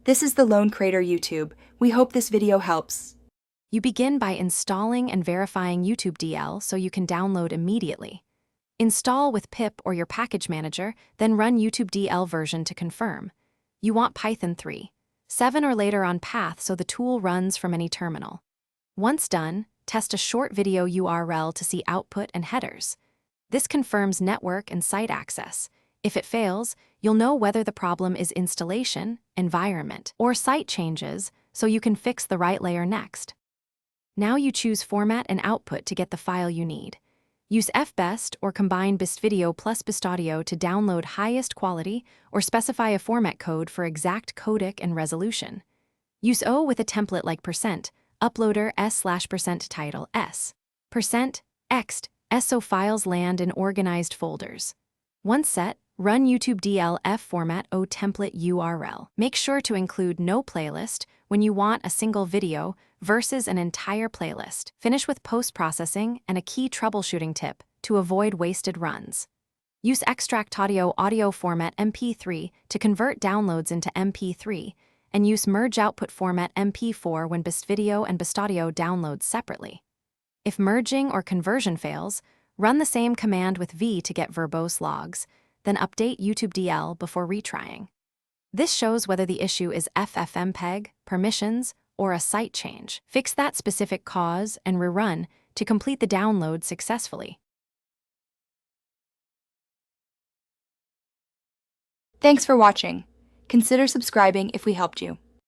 This is the Lone Creator YouTube. We hope this video helps. You begin by installing and verifying YouTube DL so you can download immediately. Install with pip or your package manager, then run YouTube DL version to confirm. You want Python 3.7 or later on path so the tool runs from any terminal. Once done, test a short video URL to see output and headers. This confirms network and site access. If it fails, you'll know whether the problem is installation, environment, or site changes, so you can fix the right layer next. Now you choose format and output to get the file you need. Use FBest or combine Best Video plus Best Audio to download highest quality or specify a format code for exact codec and resolution. Use O with a template like %uploader s/%title s, %ext s so files land in organized folders. Once set, run YouTube DLF format O template URL. Make sure to include no playlist when you want a single video versus an entire playlist. Finish with post-processing and a key troubleshooting tip to avoid wasted runs. Use extract audio format MP3 to convert downloads into MP3, and use merge output format MP4 when Best Video and Best Audio downloads separately. If merging or conversion fails, run the same command with V to get verbose logs, then update YouTube DL before retrying. This shows whether the issue is FFmpeg, permissions, or a site change. Fix that specific cause and rerun to complete the download successfully. Thanks for watching. Consider subscribing if we helped you.